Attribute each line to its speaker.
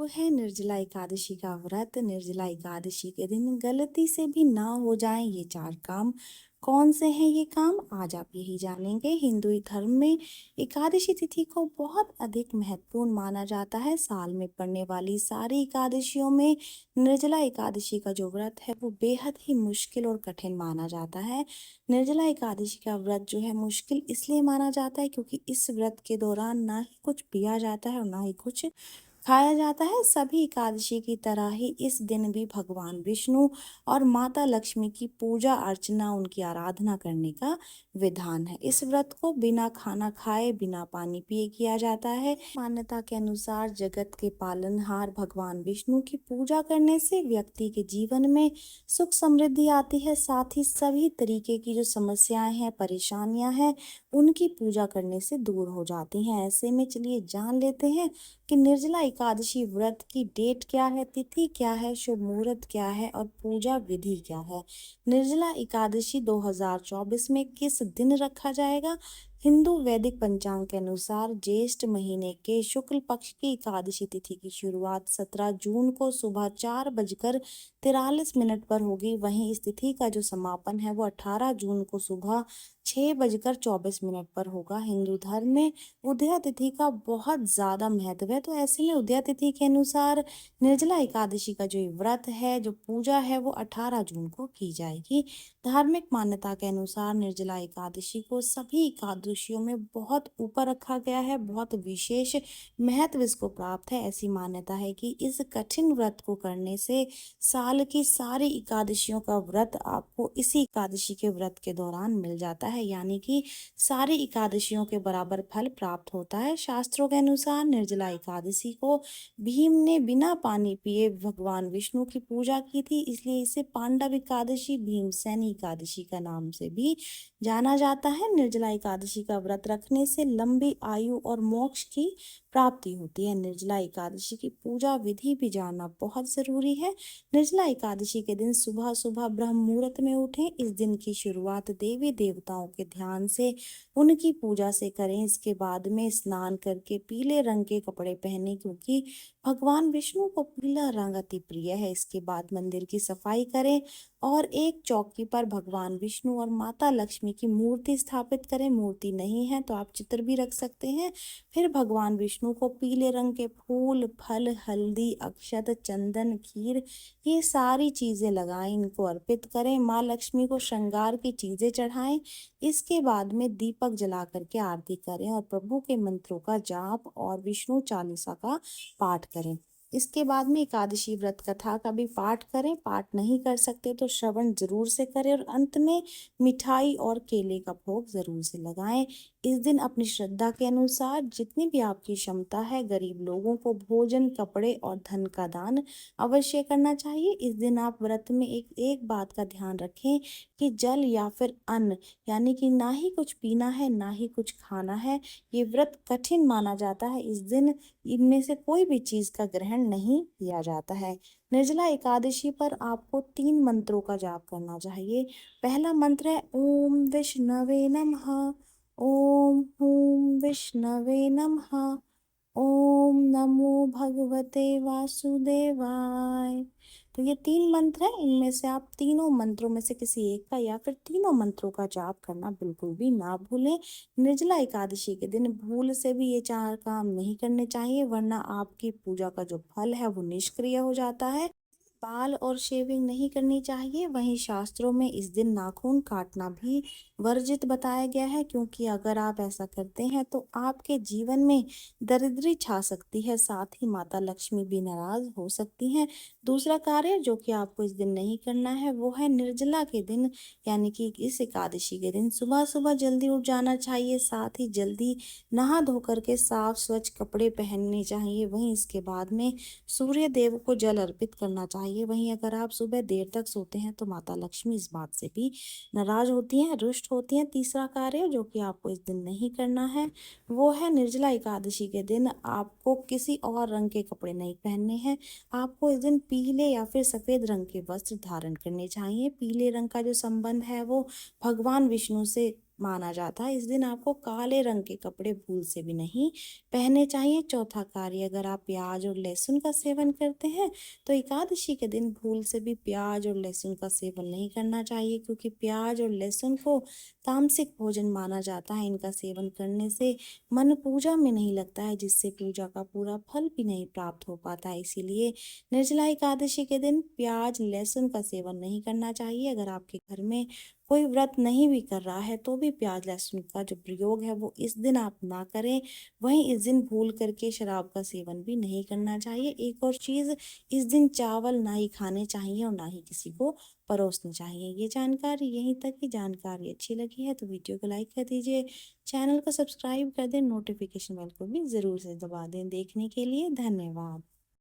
Speaker 1: है निर्जला एकादशी का व्रत। निर्जला एकादशी के दिन गलती से भी ना हो जाएं ये चार काम। कौन से हैं ये काम, आज आप यही जानेंगे। हिंदू धर्म में एकादशी तिथि को बहुत अधिक महत्वपूर्ण माना जाता है। साल में पड़ने वाली सारी एकादशियों में निर्जला एकादशी का जो व्रत है वो बेहद ही मुश्किल और कठिन माना जाता है। निर्जला एकादशी का व्रत जो है मुश्किल इसलिए माना जाता है क्योंकि इस व्रत के दौरान ना ही कुछ पिया जाता है और ना ही कुछ खाया जाता है। सभी एकादशी की तरह ही इस दिन भी भगवान विष्णु और माता लक्ष्मी की पूजा अर्चना, उनकी आराधना करने का विधान है। इस व्रत को बिना खाना खाए, बिना पानी पिए किया जाता है। मान्यता के अनुसार जगत के पालनहार भगवान विष्णु की पूजा करने से व्यक्ति के जीवन में सुख समृद्धि आती है। साथ ही सभी तरीके की जो समस्याएं हैं, परेशानियां हैं, उनकी पूजा करने से दूर हो जाती हैं। ऐसे में चलिए जान लेते हैं कि निर्जला एकादशी व्रत की डेट क्या है, तिथि क्या है, शुभ मुहूर्त क्या है और पूजा विधि क्या है। निर्जला एकादशी 2024 में किस दिन रखा जाएगा। हिंदू वैदिक पंचांग के अनुसार ज्येष्ठ महीने के शुक्ल पक्ष की एकादशी तिथि की शुरुआत 17 जून को सुबह 4:43 पर होगी। वहीं इस तिथि का जो समापन है वो 18 जून को सुबह 6:24 पर होगा। हिंदू धर्म में उदया तिथि का बहुत ज्यादा महत्व है, तो ऐसे में उदया तिथि के अनुसार निर्जला एकादशी का जो ये व्रत है, जो पूजा है, वो 18 जून को की जाएगी। धार्मिक मान्यता के अनुसार निर्जला एकादशी को सभी एकादशियों में बहुत ऊपर रखा गया है, बहुत विशेष महत्व इसको प्राप्त है। ऐसी मान्यता है कि इस कठिन व्रत को करने से साल की सारी एकादशियों का व्रत आपको इसी एकादशी के व्रत के दौरान मिल जाता है, यानी कि सारी एकादशियों के बराबर फल प्राप्त होता है। शास्त्रों के अनुसार निर्जला एकादशी को भीम ने बिना पानी पिए भगवान विष्णु की पूजा की थी, इसलिए इसे पांडव एकादशी, भीमसेनी एकादशी का नाम से भी जाना जाता है। निर्जला एकादशी का व्रत रखने से लंबी आयु और मोक्ष की प्राप्ति होती है। निर्जला एकादशी की पूजा विधि भी जानना बहुत जरूरी है। निर्जला एकादशी के दिन सुबह सुबह ब्रह्म मुहूर्त में उठें। इस दिन की शुरुआत देवी देवताओं के ध्यान से, उनकी पूजा से करें। इसके बाद में स्नान करके पीले रंग के कपड़े पहने, क्योंकि भगवान विष्णु को पीला रंग अति प्रिय है। इसके बाद मंदिर की सफाई करें और एक चौकी पर भगवान विष्णु और माता लक्ष्मी की मूर्ति स्थापित करें। मूर्ति नहीं है तो आप चित्र भी रख सकते हैं। फिर भगवान विष्णु को पीले रंग के फूल, फल, हल्दी, अक्षत, चंदन, खीर, ये सारी चीजें लगाएं, इनको अर्पित करें। माँ लक्ष्मी को श्रृंगार की चीजें चढ़ाएं। इसके बाद में दीपक जला करके आरती करें और प्रभु के मंत्रों का जाप और विष्णु चालीसा का पाठ करें। इसके बाद में एकादशी व्रत कथा का भी पाठ करें। पाठ नहीं कर सकते तो श्रवण जरूर से करें और अंत में मिठाई और केले का भोग जरूर से लगाएं। इस दिन अपनी श्रद्धा के अनुसार जितनी भी आपकी क्षमता है, गरीब लोगों को भोजन, कपड़े और धन का दान अवश्य करना चाहिए। इस दिन आप व्रत में एक एक बात का ध्यान रखें कि जल या फिर अन्न, यानी कि ना ही कुछ पीना है ना ही कुछ खाना है। ये व्रत कठिन माना जाता है। इस दिन इनमें से कोई भी चीज का ग्रहण नहीं किया जाता है। निर्जला एकादशी पर आपको 3 मंत्रों का जाप करना चाहिए। पहला मंत्र है ओम विष्णवे नमः, ओम हूं विष्णवे नमः, ओम नमो भगवते वासुदेवाय। तो ये 3 मंत्र हैं। इनमें से आप तीनों मंत्रों में से किसी एक का या फिर तीनों मंत्रों का जाप करना बिल्कुल भी ना भूलें। निर्जला एकादशी के दिन भूल से भी ये चार काम नहीं करने चाहिए, वरना आपकी पूजा का जो फल है वो निष्क्रिय हो जाता है। बाल और शेविंग नहीं करनी चाहिए। वहीं शास्त्रों में इस दिन नाखून काटना भी वर्जित बताया गया है, क्योंकि अगर आप ऐसा करते हैं तो आपके जीवन में दरिद्री छा सकती है, साथ ही माता लक्ष्मी भी नाराज हो सकती हैं। दूसरा कार्य जो कि आपको इस दिन नहीं करना है वो है निर्जला के दिन, यानी कि इस एकादशी के दिन सुबह सुबह जल्दी उठ जाना चाहिए। साथ ही जल्दी नहा धो करके साफ स्वच्छ कपड़े पहनने चाहिए। वहीं इसके बाद में सूर्य देव को जल अर्पित करना चाहिए। वहीं अगर आप सुबह देर तक सोते हैं तो माता लक्ष्मी इस बात से भी नाराज होती हैं, रुष्ट होती हैं। तीसरा कार्य जो कि आपको इस दिन नहीं करना है वो है निर्जला एकादशी के दिन आपको किसी और रंग के कपड़े नहीं पहनने हैं। आपको इस दिन पीले या फिर सफेद रंग के वस्त्र धारण करने चाहिए। पीले रंग का जो संबंध है वो भगवान विष्णु से माना जाता है। इस दिन आपको काले रंग के कपड़े भूल से भी नहीं पहनने चाहिए। चौथा कार्य, अगर आप प्याज और लहसुन का सेवन करते हैं तो एकादशी के दिन भूल से भी प्याज और लहसुन का सेवन नहीं करना चाहिए, क्योंकि प्याज और लहसुन को तामसिक भोजन माना जाता है। इनका सेवन करने से मन पूजा में नहीं लगता है, जिससे पूजा का पूरा फल भी नहीं प्राप्त हो पाता है। इसीलिए निर्जला एकादशी के दिन प्याज लहसुन का सेवन नहीं करना चाहिए। अगर आपके घर में कोई व्रत नहीं भी कर रहा है तो भी प्याज लहसुन का जो प्रयोग है वो इस दिन आप ना करें। वहीं इस दिन भूल करके शराब का सेवन भी नहीं करना चाहिए। एक और चीज, इस दिन चावल ना ही खाने चाहिए और ना ही किसी को परोसने चाहिए। ये जानकारी, यहीं तक की जानकारी अच्छी लगी है तो वीडियो को लाइक कर दीजिए, चैनल को सब्सक्राइब कर दें, नोटिफिकेशन बेल को भी जरूर से दबा दें। देखने के लिए धन्यवाद।